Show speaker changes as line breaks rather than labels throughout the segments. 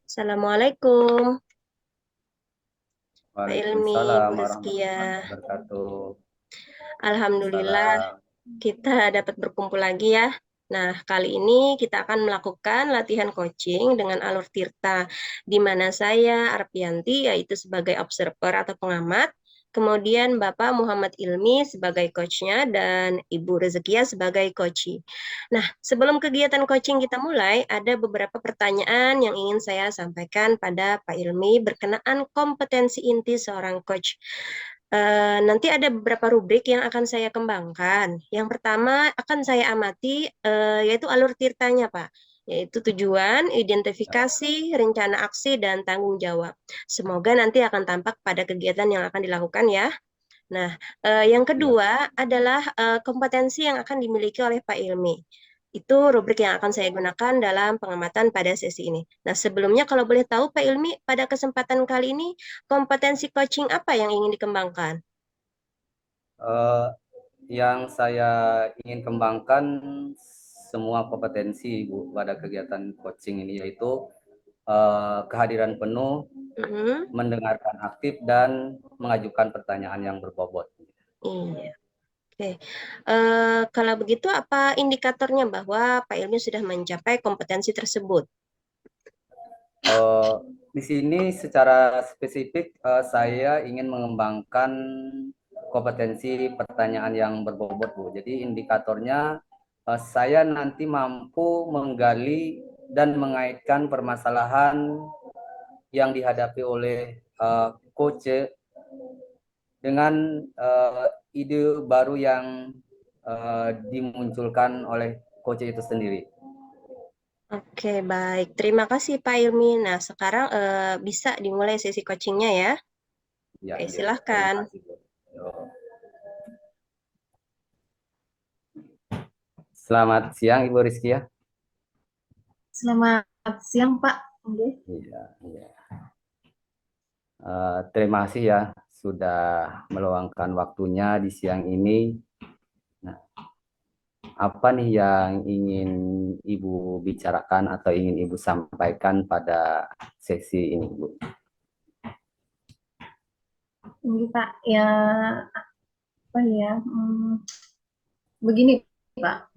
Assalamualaikum, Pak Ilmi,
Waalaikumsalam
Bu Rizkia.
warahmatullahi wabarakatuh.
Alhamdulillah
Salam.
kita dapat berkumpul lagi ya. Nah, kali ini kita akan melakukan latihan coaching dengan Alur Tirta, di mana saya, Arpianti, yaitu sebagai observer atau pengamat, kemudian Bapak Muhammad Ilmi sebagai coachnya, dan Ibu Rezekia sebagai coachee. Nah, sebelum kegiatan coaching kita mulai, ada beberapa pertanyaan yang ingin saya sampaikan pada Pak Ilmi berkenaan kompetensi inti seorang coach. Nanti ada beberapa rubrik yang akan saya kembangkan. Yang pertama akan saya amati yaitu alur tirtanya, Pak, yaitu tujuan, identifikasi, rencana aksi, dan tanggung jawab. Semoga nanti akan tampak pada kegiatan yang akan dilakukan ya. Nah, yang
Ya.
kedua adalah kompetensi yang akan dimiliki oleh Pak Ilmi. Itu rubrik yang akan saya gunakan dalam pengamatan pada sesi ini. Nah, sebelumnya kalau boleh tahu Pak Ilmi, pada kesempatan kali ini kompetensi coaching apa yang ingin dikembangkan?
Eh, yang saya ingin kembangkan semua kompetensi Bu pada kegiatan coaching ini yaitu kehadiran penuh,
Mhm.
mendengarkan aktif dan mengajukan pertanyaan yang berbobot.
Iya, oke. Kalau begitu, apa indikatornya bahwa Pak Ilmi sudah mencapai kompetensi tersebut?
Eh, di sini secara spesifik saya ingin mengembangkan kompetensi pertanyaan yang berbobot Bu. Jadi indikatornya saya nanti mampu menggali dan mengaitkan permasalahan yang dihadapi oleh coach dengan ide baru yang dimunculkan oleh coach itu sendiri.
Oke, baik. Terima kasih Pak Ilmi. Nah, sekarang bisa dimulai sesi coachingnya ya.
Ya,
Oke,
ya. Terima
silahkan.
kasih Bu. Selamat siang Ibu Rizkia.
Selamat siang, Pak. Oke.
Iya, iya. Terima kasih ya sudah meluangkan waktunya di siang ini. Nah, apa nih yang ingin Ibu bicarakan atau ingin Ibu sampaikan pada sesi ini, Bu?
Ini, Pak. Ya, apa ya? Begini, Pak.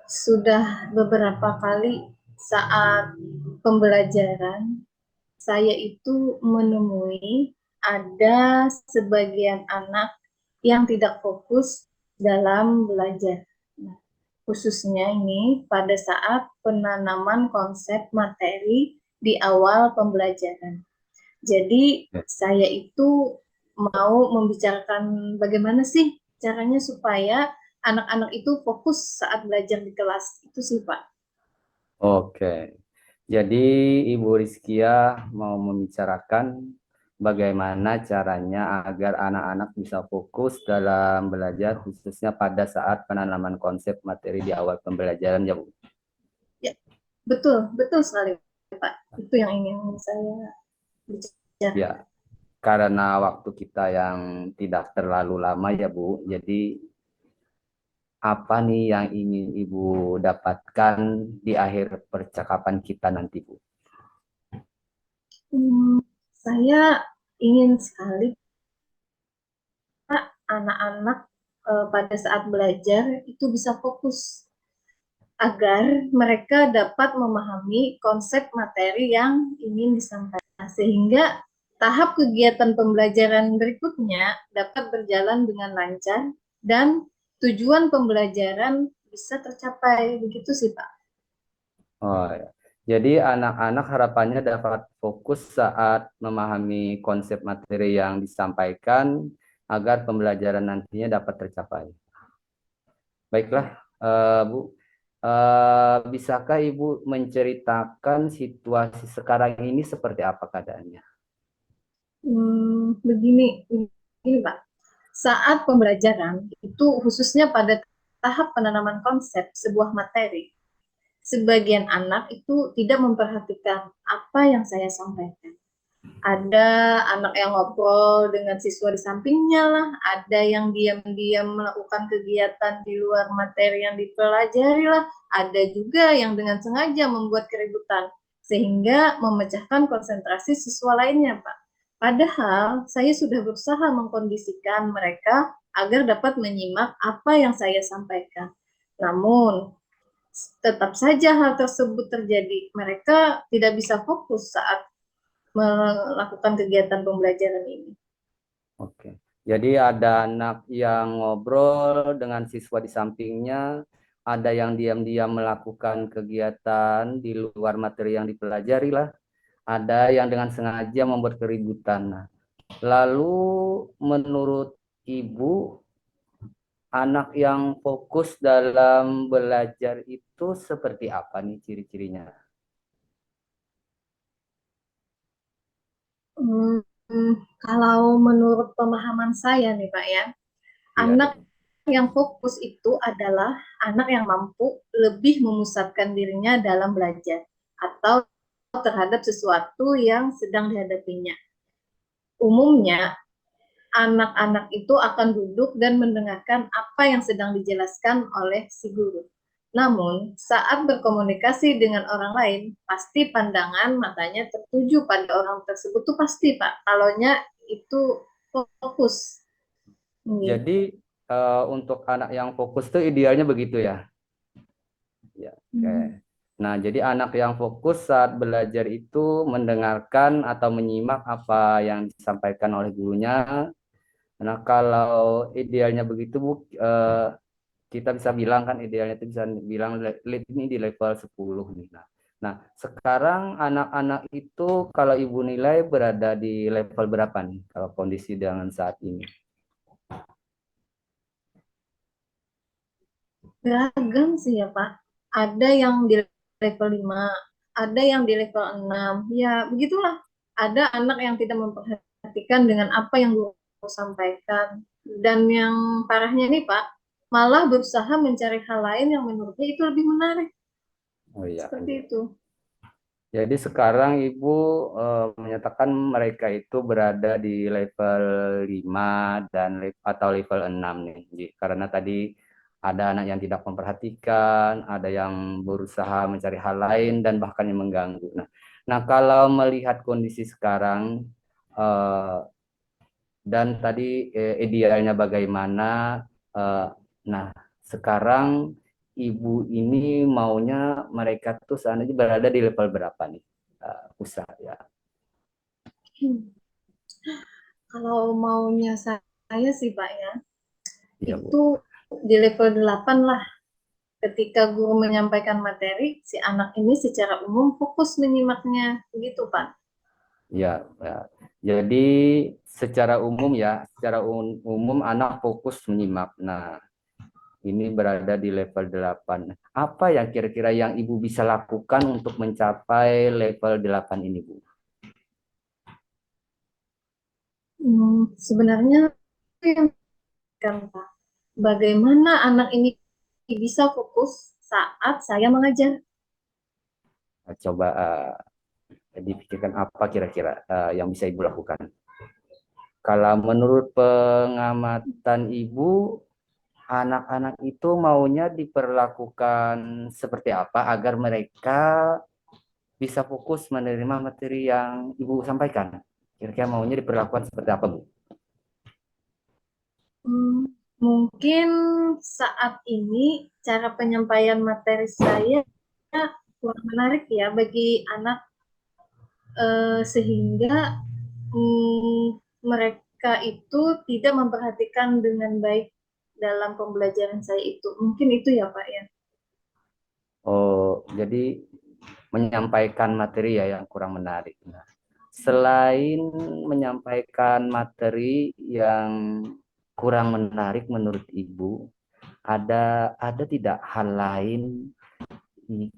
Sudah beberapa kali saat pembelajaran, saya itu menemui ada sebagian anak yang tidak fokus dalam belajar. Nah, khususnya ini pada saat penanaman konsep materi di awal pembelajaran. Jadi
Ya.
saya itu mau membicarakan bagaimana sih caranya supaya anak-anak itu fokus saat belajar di kelas. Itu sih, Pak.
Oke, jadi Ibu Rizkia mau membicarakan bagaimana caranya agar anak-anak bisa fokus dalam belajar, khususnya pada saat penanaman konsep materi di awal pembelajaran, ya Bu.
Ya, betul, betul sekali, Pak. Itu yang ingin saya
Ya,
bicarakan.
karena waktu kita yang tidak terlalu lama ya Bu, jadi apa nih yang ingin Ibu dapatkan di akhir percakapan kita nanti Bu?
Saya ingin sekali, Pak, anak-anak pada saat belajar itu bisa fokus agar mereka dapat memahami konsep materi yang ingin disampaikan, sehingga tahap kegiatan pembelajaran berikutnya dapat berjalan dengan lancar dan tujuan pembelajaran bisa tercapai. Begitu sih, Pak.
Oh, ya. Jadi anak-anak harapannya dapat fokus saat memahami konsep materi yang disampaikan agar pembelajaran nantinya dapat tercapai. Baiklah, Bu. Bisakah Ibu menceritakan situasi sekarang ini seperti apa keadaannya?
Begini, Pak. Saat pembelajaran itu khususnya pada tahap penanaman konsep sebuah materi, sebagian anak itu tidak memperhatikan apa yang saya sampaikan. Ada anak yang ngobrol dengan siswa di sampingnya lah, ada yang diam-diam melakukan kegiatan di luar materi yang dipelajari lah, ada juga yang dengan sengaja membuat keributan. sehingga memecahkan konsentrasi siswa lainnya, Pak. Padahal saya sudah berusaha mengkondisikan mereka agar dapat menyimak apa yang saya sampaikan. Namun, tetap saja hal tersebut terjadi. Mereka tidak bisa fokus saat melakukan kegiatan pembelajaran ini.
Oke. Jadi ada anak yang ngobrol dengan siswa di sampingnya, ada yang diam-diam melakukan kegiatan di luar materi yang dipelajari lah, ada yang dengan sengaja membuat keributan. Nah, lalu menurut Ibu, anak yang fokus dalam belajar itu seperti apa nih ciri-cirinya?
Hmm, kalau menurut pemahaman saya nih Pak ya,
Iya,
anak yang fokus itu adalah anak yang mampu lebih memusatkan dirinya dalam belajar atau terhadap sesuatu yang sedang dihadapinya. Umumnya, anak-anak itu akan duduk dan mendengarkan apa yang sedang dijelaskan oleh si guru. Namun, saat berkomunikasi dengan orang lain, pasti pandangan matanya tertuju pada orang tersebut tuh pasti, Pak. Kalaunya itu fokus.
jadi untuk anak yang fokus tuh idealnya begitu ya? Ya, oke. Nah, jadi anak yang fokus saat belajar itu mendengarkan atau menyimak apa yang disampaikan oleh gurunya. Nah, kalau idealnya begitu, Bu, kita bisa bilang kan idealnya itu bisa bilang ini di level 10 nih. Nah, sekarang anak-anak itu kalau Ibu nilai berada di level berapa nih kalau kondisi dengan saat ini?
Beragam sih ya, Pak. Ada yang di level 5, ada yang di level 6. Ya, begitulah. Ada anak yang tidak memperhatikan dengan apa yang guru sampaikan. Dan yang parahnya nih, Pak, malah berusaha mencari hal lain yang menurutnya itu lebih menarik.
Oh iya,
Seperti
iya.
itu.
Jadi sekarang Ibu menyatakan mereka itu berada di level 5 dan atau level 6 nih. Karena tadi ada anak yang tidak memperhatikan, ada yang berusaha mencari hal lain dan bahkan yang mengganggu. Nah, kalau melihat kondisi sekarang eh, dan tadi idealnya bagaimana, eh, nah sekarang Ibu ini maunya mereka tuh seandainya berada di level berapa nih? Usaha ya.
Kalau maunya saya sih, Pak ya,
Iya, Bu.
itu di level 8 lah. Ketika guru menyampaikan materi, si anak ini secara umum fokus menyimaknya. Begitu, Pak.
Iya, ya. Jadi secara umum ya, secara umum anak fokus menyimak. Nah, ini berada di level 8. Apa yang kira-kira yang Ibu bisa lakukan untuk mencapai level 8 ini, Bu?
Sebenarnya yang kan, Pak, bagaimana anak ini bisa fokus saat saya mengajar?
Coba dipikirkan apa kira-kira yang bisa Ibu lakukan. Kalau menurut pengamatan Ibu, anak-anak itu maunya diperlakukan seperti apa agar mereka bisa fokus menerima materi yang Ibu sampaikan? Kira-kira maunya diperlakukan seperti apa, Bu?
Hmm, Mungkin saat ini cara penyampaian materi saya kurang menarik ya bagi anak, sehingga mereka itu tidak memperhatikan dengan baik dalam pembelajaran saya itu. Mungkin itu ya, Pak ya.
Oh, jadi menyampaikan materi ya yang kurang menarik. Nah, selain menyampaikan materi yang kurang menarik menurut Ibu, ada tidak hal lain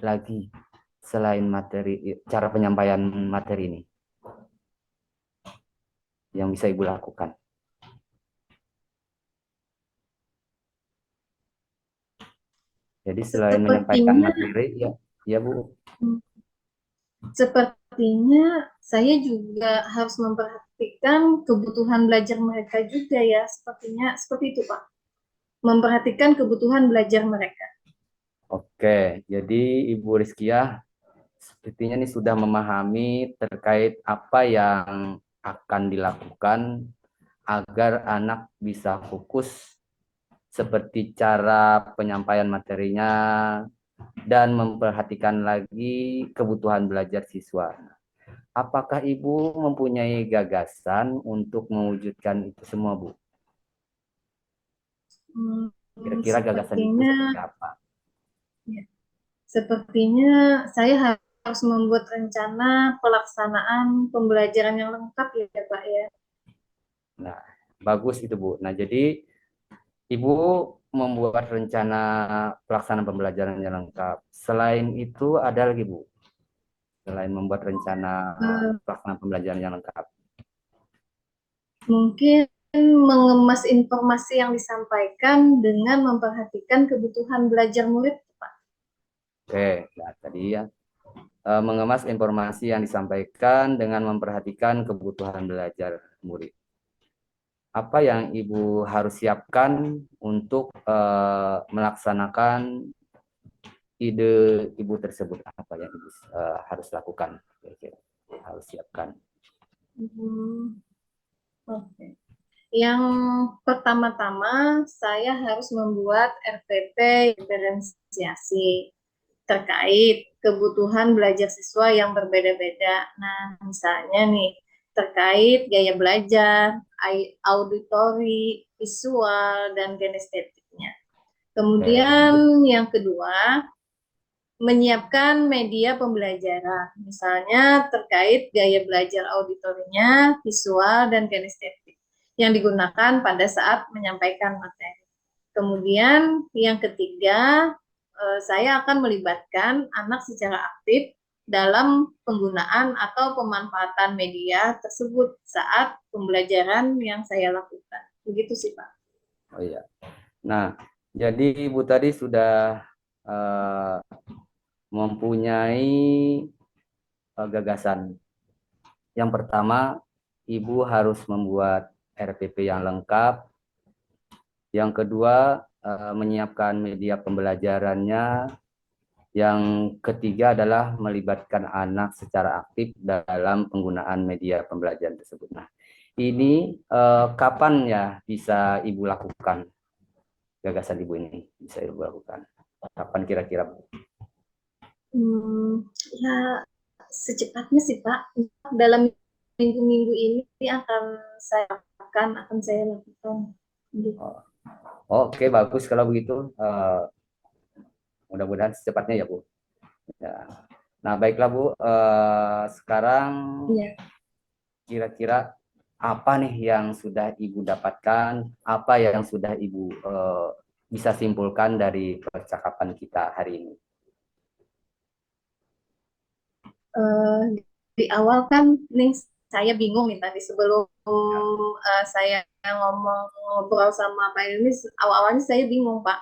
lagi selain materi cara penyampaian materi ini yang bisa Ibu lakukan? Jadi selain menyampaikan
Sepertinya,
materi, ya, ya Bu.
sepertinya saya juga harus memperhatikan kebutuhan belajar mereka juga ya. Sepertinya seperti itu, Pak. Memperhatikan kebutuhan belajar mereka.
Oke, jadi Ibu Rizkiah, sepertinya ini sudah memahami terkait apa yang akan dilakukan agar anak bisa fokus, seperti cara penyampaian materinya dan memperhatikan lagi kebutuhan belajar siswa. Apakah Ibu mempunyai gagasan untuk mewujudkan itu semua, Bu?
Hmm,
Kira-kira gagasan Ibu
sepertinya,
seperti apa?
ya, sepertinya saya harus membuat rencana pelaksanaan pembelajaran yang lengkap ya Pak ya.
Nah, bagus itu, Bu. Nah, jadi Ibu membuat rencana pelaksanaan pembelajaran yang lengkap. Selain itu ada lagi, Bu. Selain membuat rencana
Eh,
pelaksanaan pembelajaran yang lengkap.
Mungkin mengemas informasi yang disampaikan dengan memperhatikan kebutuhan belajar murid, Pak.
Oke, nah, tadi ya. Mengemas informasi yang disampaikan dengan memperhatikan kebutuhan belajar murid. Apa yang Ibu harus siapkan untuk melaksanakan ide Ibu tersebut? Apa yang Ibu harus lakukan? Kira-kira harus siapkan.
Hmm, oke. Yang pertama-tama saya harus membuat RPP diferensiasi terkait kebutuhan belajar siswa yang berbeda-beda. Nah, misalnya nih, terkait gaya belajar, auditori, visual, dan kinestetiknya.
Oke, lanjut.
Kemudian yang kedua, menyiapkan media pembelajaran, misalnya terkait gaya belajar auditorinya, visual, dan kinestetik yang digunakan pada saat menyampaikan materi. Kemudian yang ketiga, saya akan melibatkan anak secara aktif dalam penggunaan atau pemanfaatan media tersebut saat pembelajaran yang saya lakukan. Begitu sih, Pak.
Oh iya. Nah, jadi Ibu tadi sudah eh, mempunyai gagasan. Yang pertama, Ibu harus membuat RPP yang lengkap. Yang kedua, menyiapkan media pembelajarannya. Yang ketiga adalah melibatkan anak secara aktif dalam penggunaan media pembelajaran tersebut. Nah, ini kapan ya bisa Ibu lakukan? Gagasan Ibu ini bisa Ibu lakukan. Kapan kira-kira, Bu?
Ya, secepatnya sih Pak. Dalam minggu-minggu ini akan saya lakukan. Gitu.
Oh, Oke, bagus kalau begitu. Mudah-mudahan secepatnya ya, Bu. Ya. Nah, baiklah, Bu. Sekarang
Ya.
kira-kira apa nih yang sudah Ibu dapatkan? Apa yang sudah Ibu bisa simpulkan dari percakapan kita hari ini?
Eh, di awal kan nih saya bingung nih tadi sebelum
Ya,
saya ngobrol sama Pak Yunis, awal-awalnya saya bingung Pak.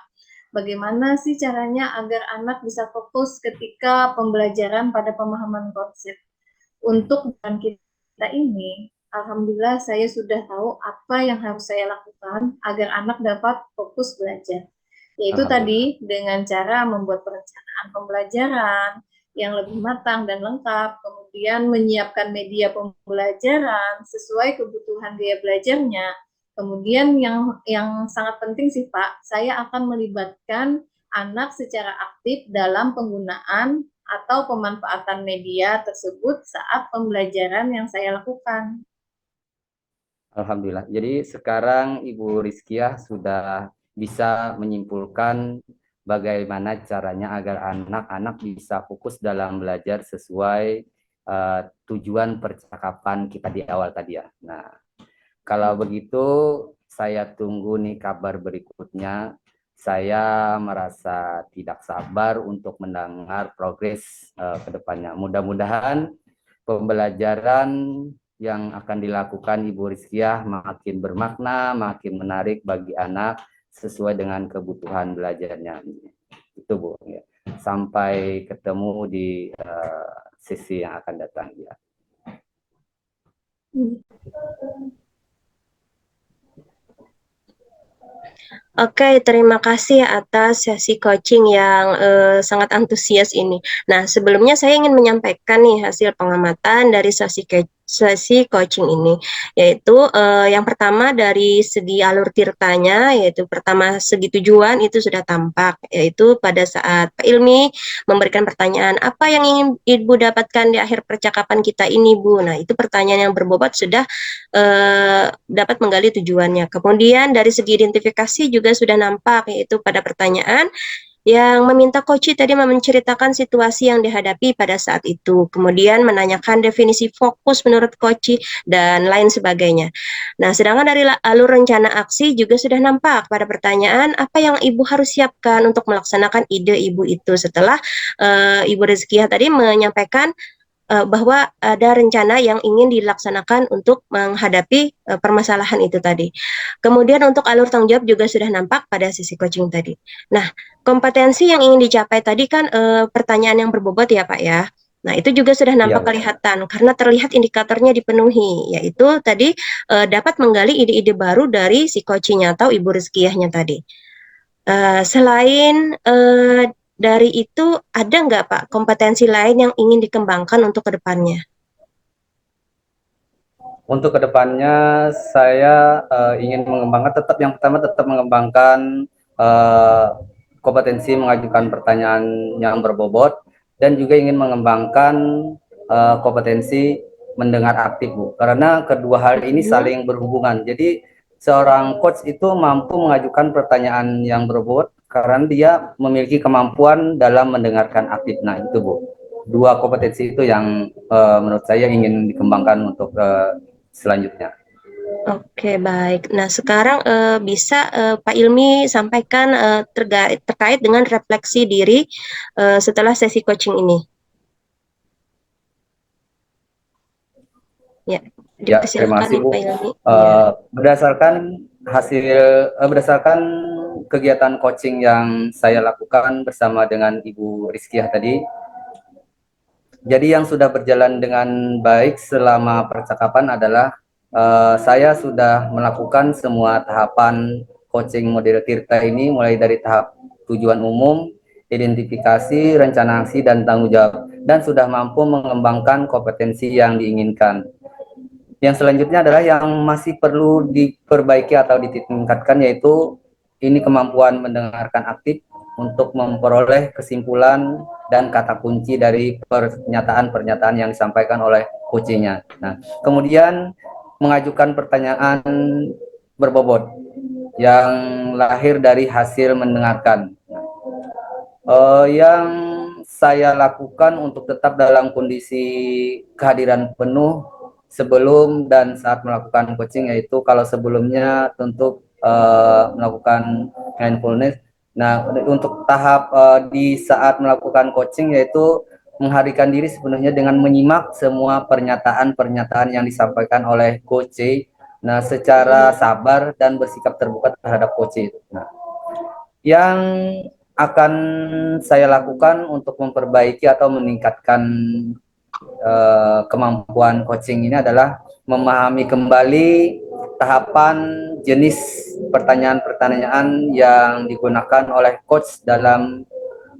Bagaimana sih caranya agar anak bisa fokus ketika pembelajaran pada pemahaman konsep? Untuk bukan kita ini, alhamdulillah saya sudah tahu apa yang harus saya lakukan agar anak dapat fokus belajar. Yaitu
Alhamdulillah.
tadi dengan cara membuat perencanaan pembelajaran yang lebih matang dan lengkap, kemudian menyiapkan media pembelajaran sesuai kebutuhan gaya belajarnya. Kemudian yang sangat penting sih Pak, saya akan melibatkan anak secara aktif dalam penggunaan atau pemanfaatan media tersebut saat pembelajaran yang saya lakukan.
Alhamdulillah. Jadi sekarang Ibu Rizkiah sudah bisa menyimpulkan bagaimana caranya agar anak-anak bisa fokus dalam belajar sesuai tujuan percakapan kita di awal tadi ya. Nah, kalau begitu saya tunggu nih kabar berikutnya. Saya merasa tidak sabar untuk mendengar progres ke depannya. Mudah-mudahan pembelajaran yang akan dilakukan Ibu Rizkiah makin bermakna, makin menarik bagi anak sesuai dengan kebutuhan belajarnya. Itu Bu. Ya. Sampai ketemu di sesi yang akan datang ya.
Oke, terima kasih atas sesi coaching yang sangat antusias ini. Nah, sebelumnya saya ingin menyampaikan nih hasil pengamatan dari sesi coaching ini, yaitu yang pertama dari segi alur tirtanya, yaitu pertama segi tujuan itu sudah tampak, yaitu pada saat Pak Ilmi memberikan pertanyaan, apa yang ingin Ibu dapatkan di akhir percakapan kita ini, Bu? Nah, itu pertanyaan yang berbobot sudah dapat menggali tujuannya. Kemudian dari segi identifikasi juga sudah nampak, yaitu pada pertanyaan yang meminta coach tadi menceritakan situasi yang dihadapi pada saat itu, kemudian menanyakan definisi fokus menurut coach dan lain sebagainya. Nah, sedangkan dari alur rencana aksi juga sudah nampak pada pertanyaan apa yang Ibu harus siapkan untuk melaksanakan ide Ibu itu setelah Ibu Rizkiah tadi menyampaikan bahwa ada rencana yang ingin dilaksanakan untuk menghadapi permasalahan itu tadi. Kemudian untuk alur tanggung jawab juga sudah nampak pada sisi coaching tadi. Nah, kompetensi yang ingin dicapai tadi kan pertanyaan yang berbobot ya Pak ya. Nah, itu juga sudah
Iya,
nampak
Bu.
kelihatan karena terlihat indikatornya dipenuhi, yaitu tadi dapat menggali ide-ide baru dari si coachingnya atau Ibu Rizkiahnya tadi. Selain dari itu, ada nggak Pak kompetensi lain yang ingin dikembangkan untuk kedepannya?
Untuk kedepannya saya ingin mengembangkan tetap yang pertama tetap mengembangkan eh, kompetensi mengajukan pertanyaan yang berbobot dan juga ingin mengembangkan kompetensi mendengar aktif, Bu. Karena kedua hal ini saling berhubungan. Jadi seorang coach itu mampu mengajukan pertanyaan yang berbobot karena dia memiliki kemampuan dalam mendengarkan aktif. Nah, itu, Bu. Dua kompetensi itu yang menurut saya ingin dikembangkan untuk selanjutnya.
Oke, baik. Nah, sekarang bisa Pak Ilmi sampaikan terkait dengan refleksi diri setelah sesi coaching ini. Ya,
Ya, terima
dipersilakan
kasih,
nih
Bu.
Pak Ilmi. Ya.
Berdasarkan hasil berdasarkan kegiatan coaching yang saya lakukan bersama dengan Ibu Rizkiah tadi, jadi yang sudah berjalan dengan baik selama percakapan adalah saya sudah melakukan semua tahapan coaching model Tirta ini mulai dari tahap tujuan umum, identifikasi, rencana aksi, dan tanggung jawab, dan sudah mampu mengembangkan kompetensi yang diinginkan. Yang selanjutnya adalah yang masih perlu diperbaiki atau ditingkatkan, yaitu ini kemampuan mendengarkan aktif untuk memperoleh kesimpulan dan kata kunci dari pernyataan-pernyataan yang disampaikan oleh coachnya. Nah, kemudian mengajukan pertanyaan berbobot yang lahir dari hasil mendengarkan. Yang saya lakukan untuk tetap dalam kondisi kehadiran penuh sebelum dan saat melakukan coaching, yaitu kalau sebelumnya untuk melakukan mindfulness. Nah, untuk tahap di saat melakukan coaching yaitu menghadirkan diri sepenuhnya dengan menyimak semua pernyataan-pernyataan yang disampaikan oleh coach. Nah, secara sabar dan bersikap terbuka terhadap coach. Nah, yang akan saya lakukan untuk memperbaiki atau meningkatkan kemampuan coaching ini adalah memahami kembali tahapan jenis pertanyaan-pertanyaan yang digunakan oleh coach dalam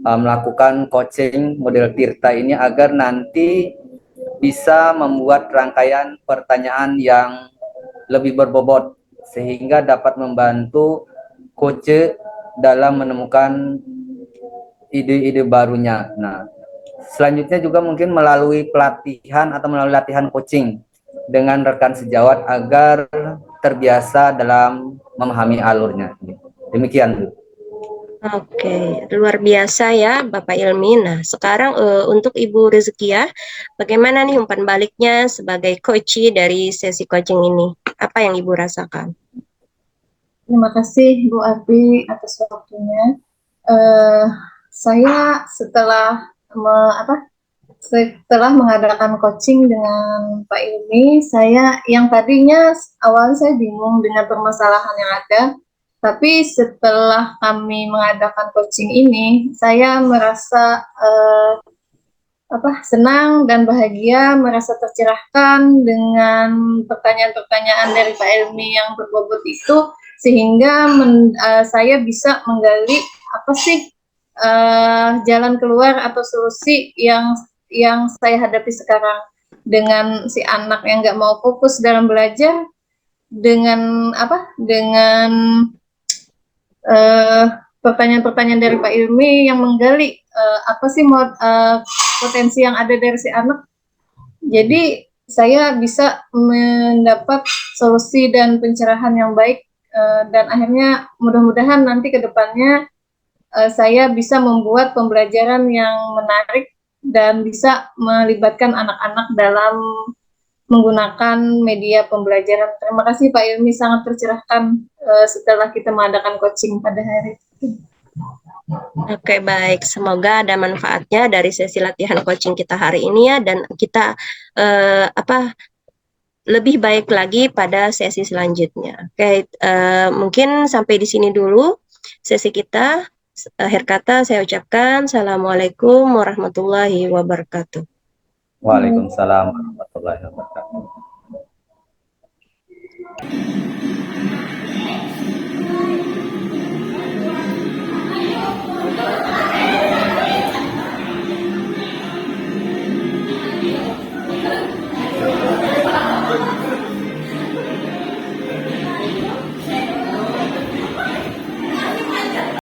melakukan coaching model Tirta ini agar nanti bisa membuat rangkaian pertanyaan yang lebih berbobot sehingga dapat membantu coach dalam menemukan ide-ide barunya. Nah, selanjutnya juga mungkin melalui pelatihan atau melalui latihan coaching dengan rekan sejawat agar terbiasa dalam memahami alurnya. Demikian, Bu.
Oke, luar biasa ya Bapak Ilmi. Nah, sekarang untuk Ibu Rizkia, bagaimana nih umpan baliknya sebagai coach dari sesi coaching ini? Apa yang Ibu rasakan?
Terima kasih Bu Abi atas waktunya. Eh, saya setelah mengadakan coaching dengan Pak Ilmi, saya yang tadinya awalnya saya bingung dengan permasalahan yang ada, tapi setelah kami mengadakan coaching ini, saya merasa senang dan bahagia, merasa tercerahkan dengan pertanyaan-pertanyaan dari Pak Ilmi yang berbobot itu, sehingga saya bisa menggali apa sih jalan keluar atau solusi yang saya hadapi sekarang dengan si anak yang nggak mau fokus dalam belajar, dengan eh, pertanyaan-pertanyaan dari Pak Ilmi yang menggali apa sih potensi yang ada dari si anak. Jadi saya bisa mendapat solusi dan pencerahan yang baik, dan akhirnya mudah-mudahan nanti ke depannya saya bisa membuat pembelajaran yang menarik dan bisa melibatkan anak-anak dalam menggunakan media pembelajaran. Terima kasih Pak Ilmi, sangat tercerahkan setelah kita mengadakan coaching pada hari ini.
Oke, baik. Semoga ada manfaatnya dari sesi latihan coaching kita hari ini ya, dan kita lebih baik lagi pada sesi selanjutnya. Oke, mungkin sampai di sini dulu sesi kita. Akhir kata saya ucapkan Assalamualaikum warahmatullahi wabarakatuh.
Waalaikumsalam warahmatullahi wabarakatuh.